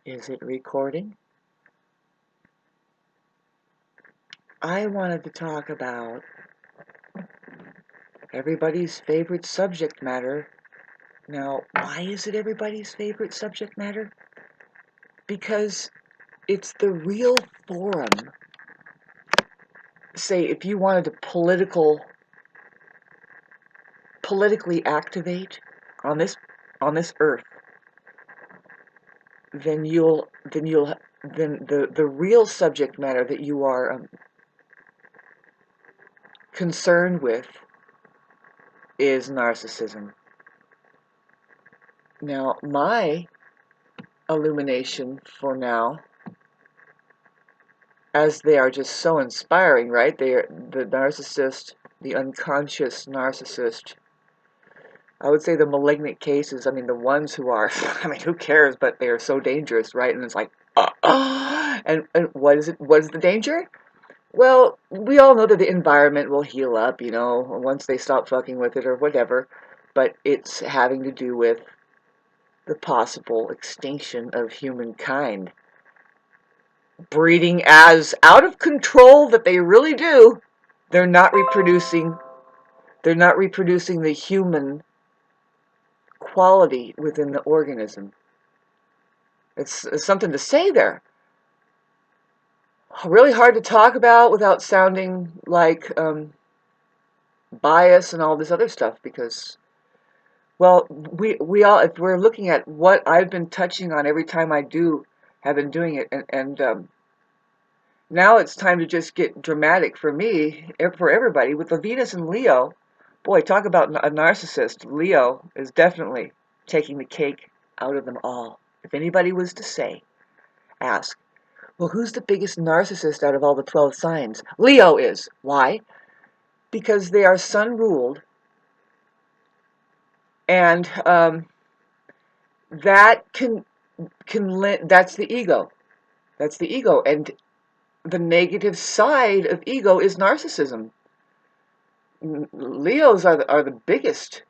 Is it recording? I wanted to talk about everybody's favorite subject matter. Now, why is it everybody's favorite subject matter? Because it's the real forum. Say, if you wanted to politically activate on this earth, then the real subject matter that you are concerned with is narcissism. Now, my illumination for now, as they are just so inspiring, right? They are the narcissist, the unconscious narcissist. I would say the malignant cases, I mean, the ones who are, I mean, who cares, but they are so dangerous, right? And it's like, and what is it? What is the danger? Well, we all know that the environment will heal up, once they stop fucking with it or whatever, but it's having to do with the possible extinction of humankind. Breeding as out of control that they really do. They're not reproducing the human quality within the organism. It's something to say there. Really hard to talk about without sounding like bias and all this other stuff, because, well, we all, if we're looking at what I've been touching on every time I have been doing it, and now it's time to just get dramatic for me, for everybody, with the Venus and Leo. Boy, talk about a narcissist. Leo is definitely taking the cake out of them all. If anybody was to ask, well, who's the biggest narcissist out of all the 12 signs? Leo is. Why? Because they are sun-ruled, and that's the ego. That's the ego, and the negative side of ego is narcissism. Leos are the biggest,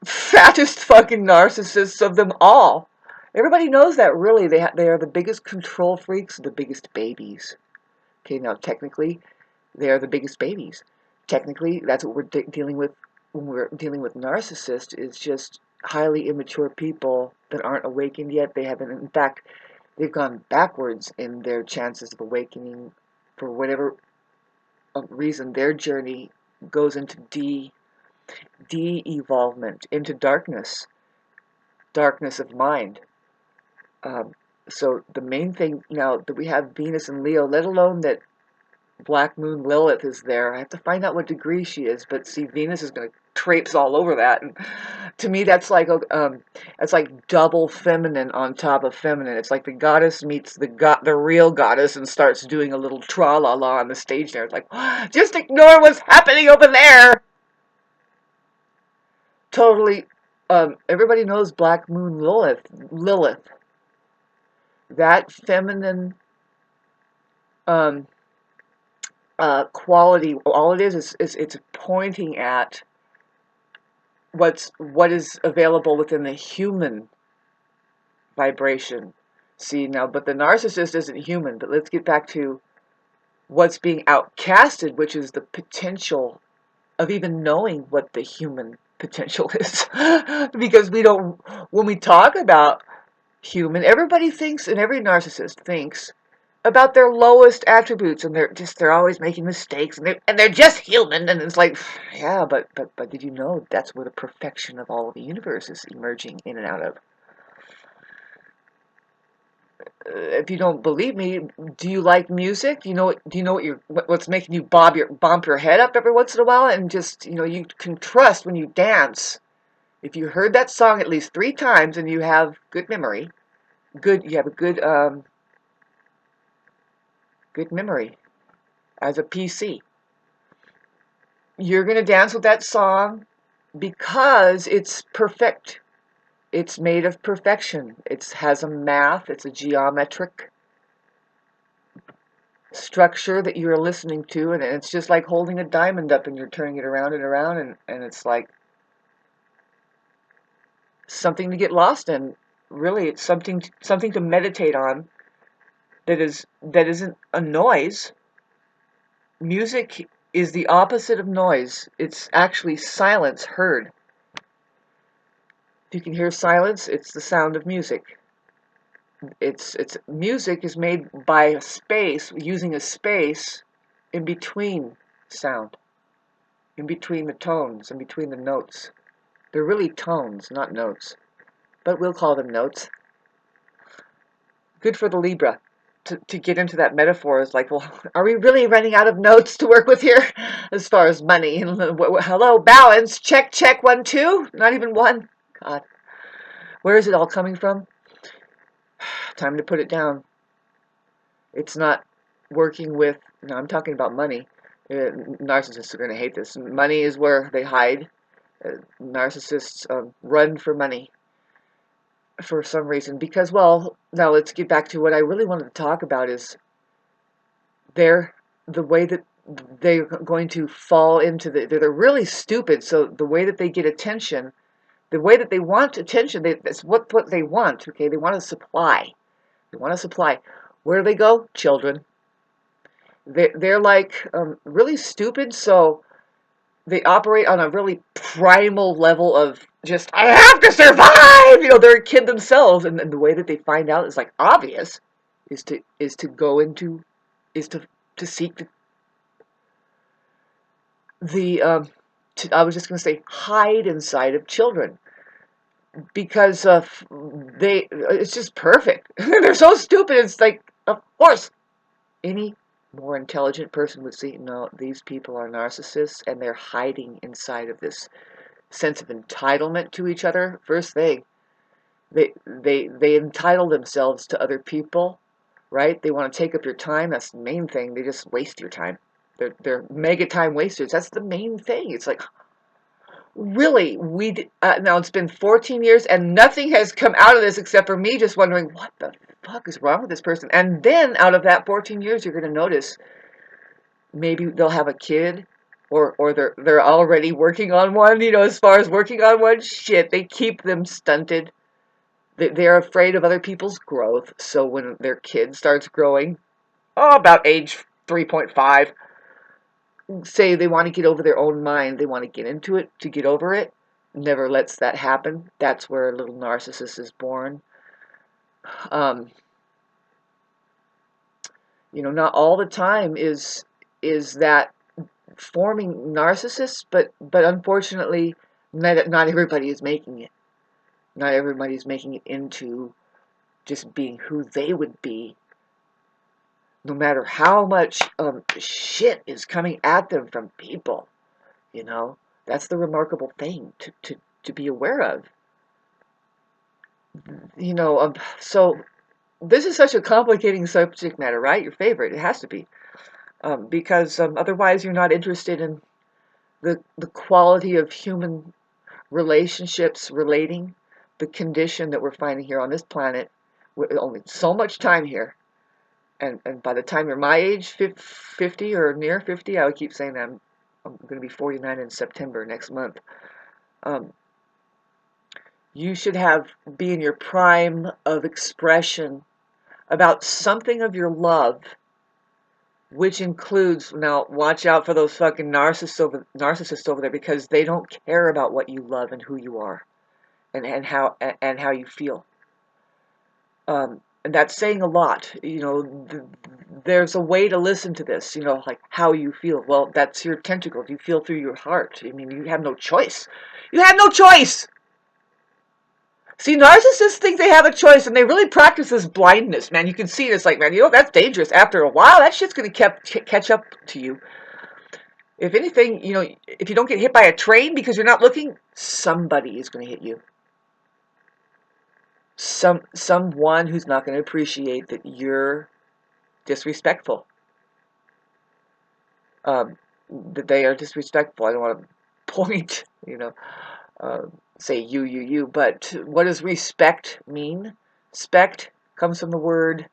fattest fucking narcissists of them all. Everybody knows that, really. They are the biggest control freaks, the biggest babies. Okay, now technically, they are the biggest babies. Technically, that's what we're dealing with when we're dealing with narcissists, is just highly immature people that aren't awakened yet. They haven't, in fact, they've gone backwards in their chances of awakening for whatever reason. Their journey goes into de-evolvement, into darkness of mind. So the main thing now that we have Venus and Leo, let alone that Black Moon Lilith is there. I have to find out what degree she is, but see, Venus is going to traipse all over that, and to me, that's like double feminine on top of feminine. It's like the goddess meets the real goddess and starts doing a little tra-la-la on the stage there. It's like, just ignore what's happening over there. Totally. Everybody knows Black Moon Lilith. That feminine quality, all it is it's pointing at what is available within the human vibration. See, now, but the narcissist isn't human. But let's get back to what's being outcasted, which is the potential of even knowing what the human potential is. Because when we talk about human, everybody thinks, and every narcissist thinks about their lowest attributes, and they're always making mistakes, and they're just human. And it's like, yeah, but did you know that's where the perfection of all of the universe is emerging in and out of? If you don't believe me, do you like music? Do you know what's making you bump your head up every once in a while, and just, you can trust when you dance. If you heard that song at least 3 times and you have good memory, you have a good memory as a PC. You're going to dance with that song because it's perfect. It's made of perfection. It has it's a geometric structure that you're listening to, and it's just like holding a diamond up and you're turning it around and around, and it's like something to get lost in. really, it's something to meditate on that isn't a noise. Music is the opposite of noise. It's actually silence heard. If you can hear silence, it's the sound of music. It's music is made by a space, using a space in between sound, in between the tones, in between the notes. They're really tones, not notes, but we'll call them notes. Good for the Libra to get into that metaphor. Is like, well, are we really running out of notes to work with here as far as money? Hello, balance, check, 1, 2, not even one. God, where is it all coming from? Time to put it down. It's not working with, no, I'm talking about money. Narcissists are going to hate this. Money is where they hide. Narcissists run for money for some reason. Because, well, now let's get back to what I really wanted to talk about is the way that they're going to fall into they're really stupid. So the way that they get attention, the way that they want attention, that's what they want, okay? They want a supply. They want a supply. Where do they go? Children. They're like really stupid, so they operate on a really primal level of just, I have to survive! They're a kid themselves, and the way that they find out is like obvious, is to go into, is to seek I was just going to say, hide inside of children. Because it's just perfect. They're so stupid, it's like, of course, any more intelligent person would see, no, these people are narcissists and they're hiding inside of this sense of entitlement to each other. First thing, they entitle themselves to other people, right? They want to take up your time. That's the main thing. They just waste your time. They're mega time wasters. That's the main thing. It's like, really, now it's been 14 years and nothing has come out of this except for me just wondering, what the fuck is wrong with this person? And then out of that 14 years, you're going to notice maybe they'll have a kid, or they're already working on one. As far as working on one, shit, they keep them stunted. They're afraid of other people's growth. So when their kid starts growing, about age 3.5, say they want to get over their own mind, they want to get into it to get over it, never lets that happen. That's where a little narcissist is born. Not all the time is that forming narcissists, but unfortunately, not everybody is making it. Not everybody's making it into just being who they would be, no matter how much shit is coming at them from people. That's the remarkable thing to be aware of. So this is such a complicating subject matter, right? Your favorite, it has to be, because otherwise you're not interested in the quality of human relationships relating, the condition that we're finding here on this planet, with only so much time here. And by the time you're my age, 50 or near 50, I would keep saying that I'm going to be 49 in September next month. You should be in your prime of expression about something of your love, which includes, now watch out for those fucking narcissists over there, because they don't care about what you love and who you are, and how you feel. And that's saying a lot. There's a way to listen to this, like how you feel. Well, that's your tentacles. You feel through your heart. I mean, you have no choice. You have no choice! See, narcissists think they have a choice, and they really practice this blindness, man. You can see it. It's like, man, that's dangerous. After a while, that shit's going to catch up to you. If anything, if you don't get hit by a train because you're not looking, somebody is going to hit you. Someone who's not going to appreciate that you're disrespectful. That they are disrespectful. I don't want to point, say you, but what does respect mean? Spect comes from the word,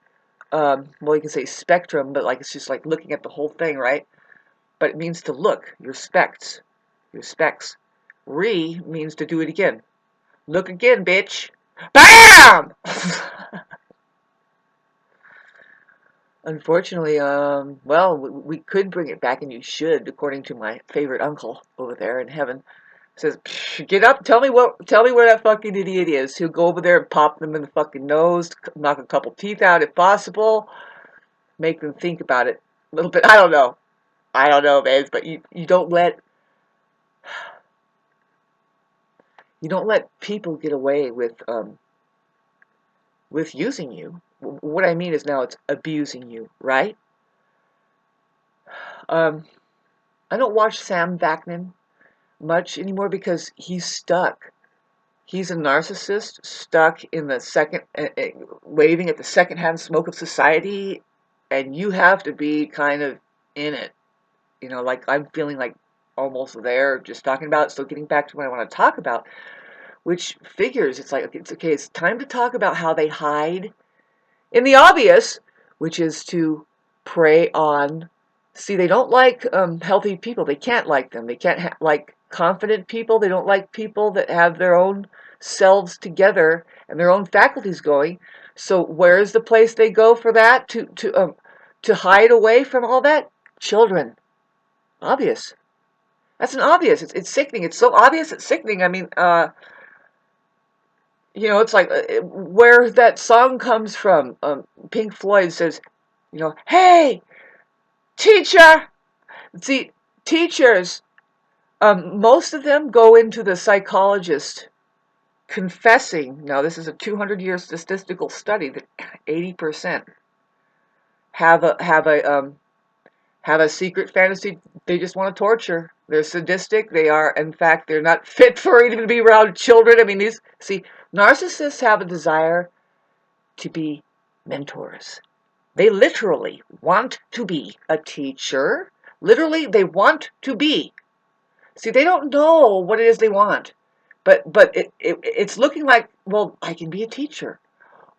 well, you can say spectrum, but like it's just like looking at the whole thing, right? But it means to look, your specs. Re means to do it again. Look again, bitch. BAM! Unfortunately, well, we could bring it back, and you should, according to my favorite uncle over there in heaven. Says, get up, tell me where that fucking idiot is. He'll go over there and pop them in the fucking nose, knock a couple teeth out if possible, make them think about it a little bit. I don't know, man, but you don't let people get away with using you. What I mean is now it's abusing you, right? I don't watch Sam Vaknin much anymore because he's stuck. He's a narcissist stuck in the second, waving at the second-hand smoke of society, and you have to be kind of in it. You know, like I'm feeling like almost there, just talking about it. So getting back to what I want to talk about, which figures, it's like, it's okay, it's time to talk about how they hide in the obvious, which is to prey on. See, they don't like healthy people. They can't like them. They can't like confident people. They don't like people that have their own selves together and their own faculties going. So where's the place they go for that? To hide away from all that? Children. Obvious. That's an obvious. It's sickening. It's so obvious it's sickening. I mean, it's like where that song comes from. Pink Floyd says, hey, teacher. See, teachers, most of them go into the psychologist confessing. Now, this is a 200-year statistical study that 80% have a secret fantasy. They just want to torture. They're sadistic. They are, in fact, they're not fit for even to be around children. I mean, narcissists have a desire to be mentors. They literally want to be a teacher. Literally, they want to be. See, they don't know what it is they want. But it's looking like, well, I can be a teacher,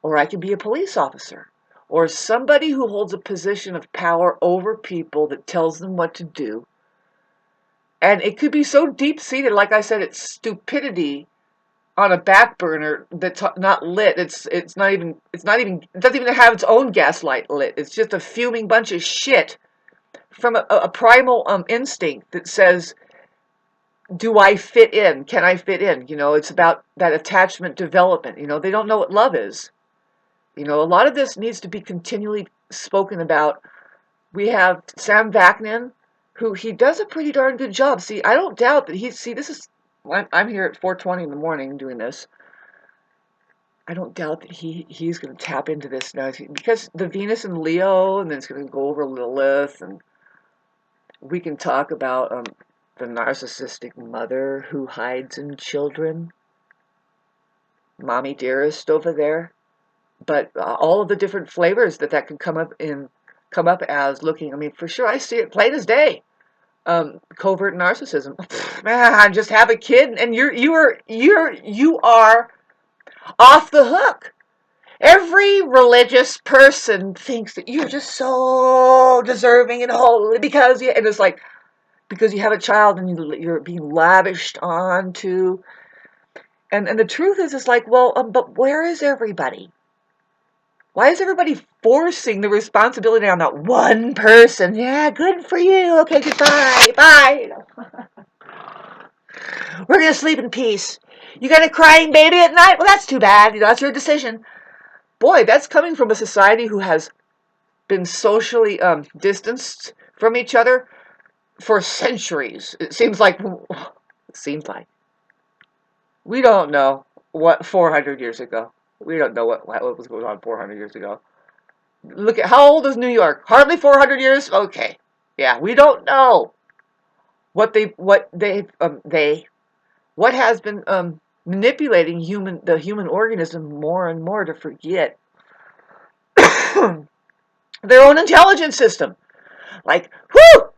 or I can be a police officer, or somebody who holds a position of power over people that tells them what to do. And it could be so deep-seated, like I said, it's stupidity on a back burner that's not lit. It doesn't even have its own gaslight lit. It's just a fuming bunch of shit from a primal instinct that says, do I fit in? Can I fit in? It's about that attachment development. They don't know what love is. A lot of this needs to be continually spoken about. We have Sam Vaknin, who he does a pretty darn good job. See, I don't doubt that I'm here at 4:20 in the morning doing this. I don't doubt that he's going to tap into this now because the Venus and Leo, and then it's going to go over Lilith, and we can talk about the narcissistic mother who hides in children, mommy dearest over there. But all of the different flavors that could come up as looking. I mean, for sure, I see it plain as day. Covert narcissism. Man, just have a kid, and you are off the hook. Every religious person thinks that you're just so deserving and holy because it's like because you have a child and you're being lavished onto. And the truth is, it's like, well, but where is everybody? Why is everybody forcing the responsibility on that one person? Yeah, good for you. Okay, goodbye. Bye. We're going to sleep in peace. You got a crying baby at night? Well, that's too bad. That's your decision. Boy, that's coming from a society who has been socially distanced from each other for centuries. It seems like. We don't know what 400 years ago. We don't know what was going on 400 years ago. Look at how old is New York? Hardly 400 years? Okay. Yeah, we don't know what has been manipulating the human organism more and more to forget their own intelligence system. Like, whew!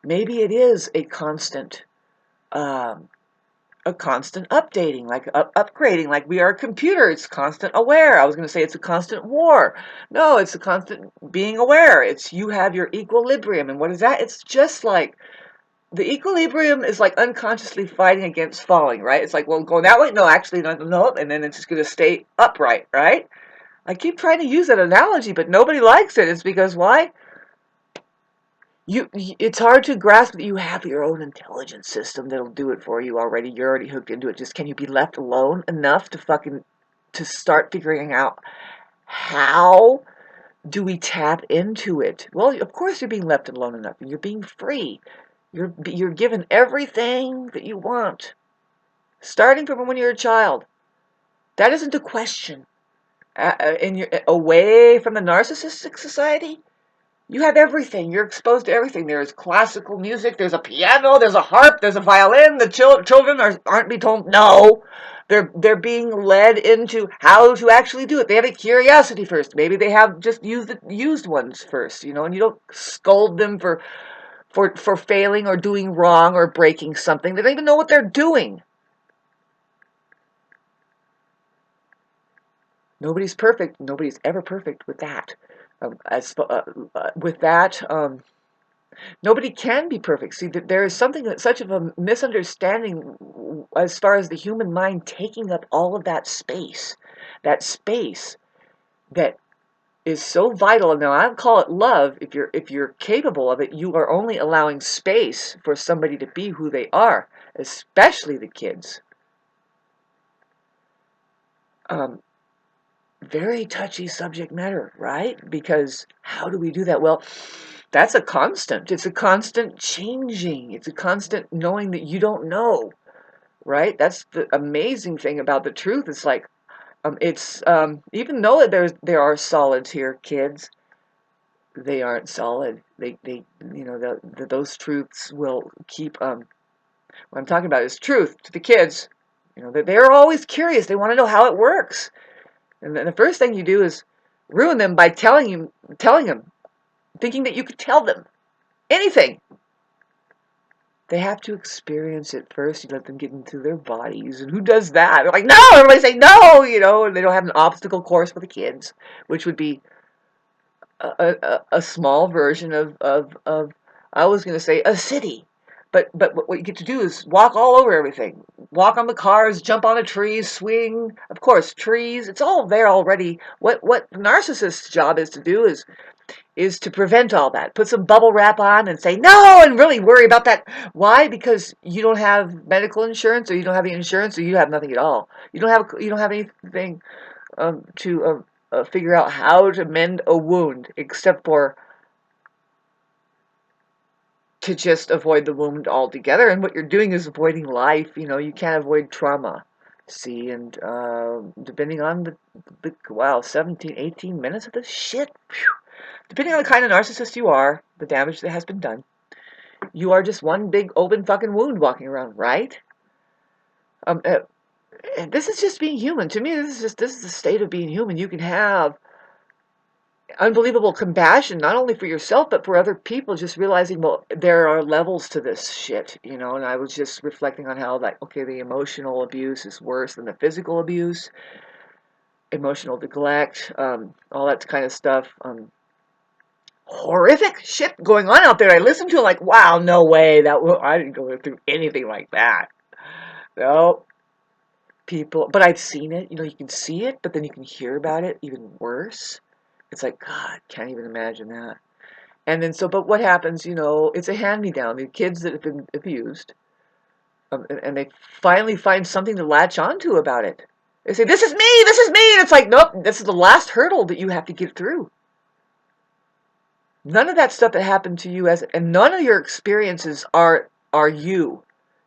Maybe it is a constant updating, like upgrading, like we are a computer. It's constant aware. I was going to say it's a constant war. No, it's a constant being aware. It's you have your equilibrium. And what is that? It's just like the equilibrium is like unconsciously fighting against falling, right? It's like, well, going that way? No, actually, no, and then it's just going to stay upright, right? I keep trying to use that analogy, but nobody likes it. It's because why? It's hard to grasp that you have your own intelligence system that'll do it for you already. You're already hooked into it. Just can you be left alone enough to start figuring out how do we tap into it? Well, of course you're being left alone enough. You're being free. You're given everything that you want, starting from when you're a child. That isn't a question. And you're away from the narcissistic society. You have everything. You're exposed to everything. There's classical music. There's a piano. There's a harp. There's a violin. The children aren't being told no. They're being led into how to actually do it. They have a curiosity first. Maybe they have just used ones first, and you don't scold them for failing or doing wrong or breaking something. They don't even know what they're doing. Nobody's perfect. Nobody's ever perfect with that. With that, nobody can be perfect. See, there is such of a misunderstanding as far as the human mind taking up all of that space that is so vital. And now I call it love. If you're capable of it, you are only allowing space for somebody to be who they are, especially the kids. Very touchy subject matter, right? Because how do we do that? Well, that's a constant. It's a constant changing. It's a constant knowing that you don't know, right? That's the amazing thing about the truth. It's like, even though there are solids here, kids, they aren't solid. Those truths will keep. What I'm talking about is truth to the kids. They're always curious. They want to know how it works. And then the first thing you do is ruin them by telling them, thinking that you could tell them anything. They have to experience it first. You let them get into their bodies. And who does that? They're like, no! Everybody say no! And they don't have an obstacle course for the kids, which would be a small version of I was going to say a city. But what you get to do is walk all over everything. Walk on the cars, jump on a tree, swing. Of course, trees. It's all there already. What the narcissist's job is to do is to prevent all that. Put some bubble wrap on and say no, and really worry about that. Why? Because you don't have medical insurance, or you don't have any insurance, or you have nothing at all. You don't have anything to figure out how to mend a wound, except for to just avoid the wound altogether. And what you're doing is avoiding life. You can't avoid trauma. See, and depending on the 17, 18 minutes of this shit, depending on the kind of narcissist you are, the damage that has been done, you are just one big open fucking wound walking around, right? This is just being human. To me, this is the state of being human. You can have unbelievable compassion, not only for yourself, but for other people, just realizing, well, there are levels to this shit, and I was just reflecting on how, the emotional abuse is worse than the physical abuse, emotional neglect, all that kind of stuff, horrific shit going on out there. I listened to it like, wow, no way, I didn't go through anything like that. No. People, but I've seen it, you can see it, but then you can hear about it even worse. It's like, God, can't even imagine that. And then but what happens, it's a hand-me-down. The kids that have been abused, and they finally find something to latch onto about it. They say, this is me, and it's like, nope, this is the last hurdle that you have to get through. None of that stuff that happened to you, and none of your experiences are you.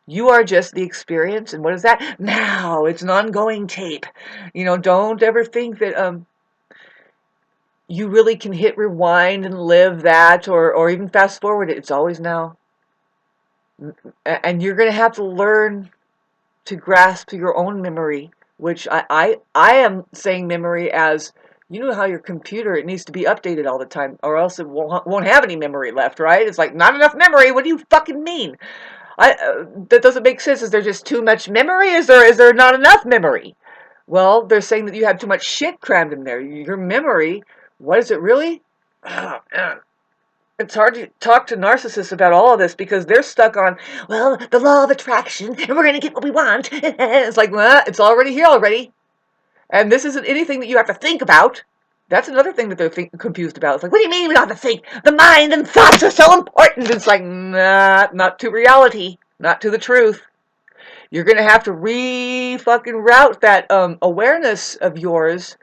You are just the experience, and what is that? Now, it's an ongoing tape. Don't ever think that, you really can hit rewind and live that, or even fast forward it. It's always now. And you're going to have to learn to grasp your own memory, which I am saying memory as, how your computer, it needs to be updated all the time, or else it won't have any memory left, right? It's like, not enough memory. What do you fucking mean? That doesn't make sense. Is there just too much memory? Is there not enough memory? Well, they're saying that you have too much shit crammed in there. Your memory, what is it really? Oh, man. it's hard to talk to narcissists about all of this because they're stuck on, well, the law of attraction, and we're going to get what we want. It's like, well, it's already here already. And this isn't anything that you have to think about. That's another thing that they're confused about. It's like, what do you mean we don't have to think? The mind and thoughts are so important. It's like, nah, not to reality, not to the truth. You're going to have to fucking route that awareness of yours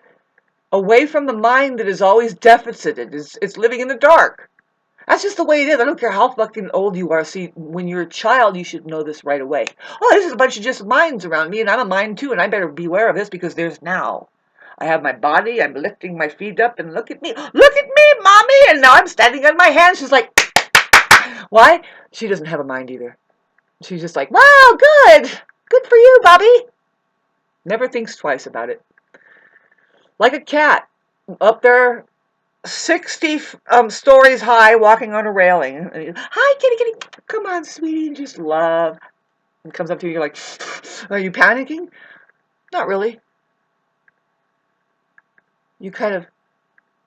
away from the mind that is always deficited. It's living in the dark. That's just the way it is. I don't care how fucking old you are. See, when you're a child, you should know this right away. Oh, this is a bunch of just minds around me, and I'm a mind too, and I better beware of this because there's now. I have my body, I'm lifting my feet up, and look at me, mommy! And now I'm standing on my hands. She's like, why? She doesn't have a mind either. She's just like, wow, good! Good for you, Bobby! Never thinks twice about it. Like a cat, up there 60 stories high, walking on a railing. Hi, kitty, kitty. Come on, sweetie, just love. And comes up to you, you're like, are you panicking? Not really. You kind of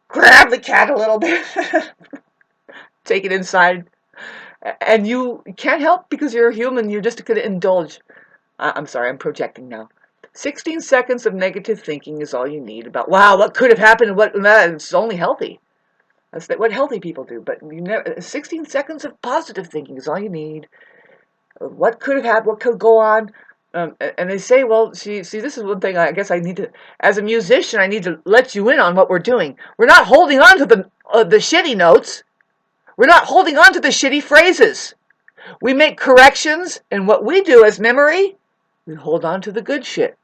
grab the cat a little bit, take it inside, and you can't help because you're a human. You're just going to indulge. I'm sorry, I'm projecting now. 16 seconds of negative thinking is all you need about, wow, what could have happened, and what, it's only healthy. That's what healthy people do. But 16 seconds of positive thinking is all you need. What could have happened? What could go on? And they say, well, see, this is one thing I guess I need to, as a musician, I need to let you in on what we're doing. We're not holding on to the shitty notes. We're not holding on to the shitty phrases. We make corrections, and what we do as memory, we hold on to the good shit.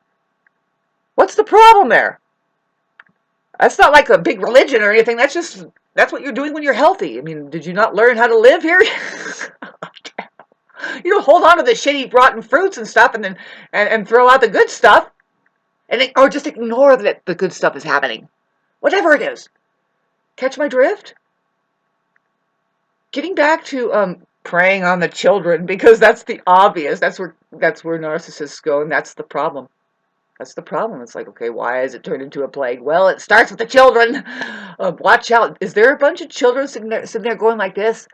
What's the problem there? That's not like a big religion or anything. That's what you're doing when you're healthy. I mean, did you not learn how to live here? You don't hold on to the shitty, rotten fruits and stuff, and then and throw out the good stuff, or just ignore that the good stuff is happening, whatever it is. Catch my drift? Getting back to preying on the children, because that's the obvious. That's where narcissists go, and that's the problem. That's the problem. It's like, okay, why has it turned into a plague? Well, it starts with the children. Watch out. Is there a bunch of children sitting there going like this,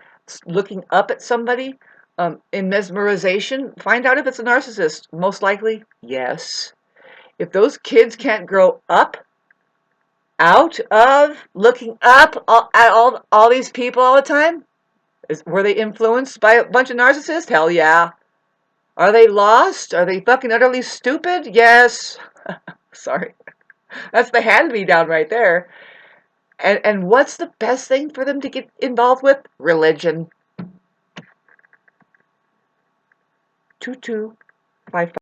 looking up at somebody in mesmerization? Find out if it's a narcissist. Most likely, yes. If those kids can't grow up out of looking up at all these people all the time, were they influenced by a bunch of narcissists? Hell yeah. Are they lost? Are they fucking utterly stupid? Yes. Sorry. That's the hand-me-down right there. And what's the best thing for them to get involved with? Religion. 2255.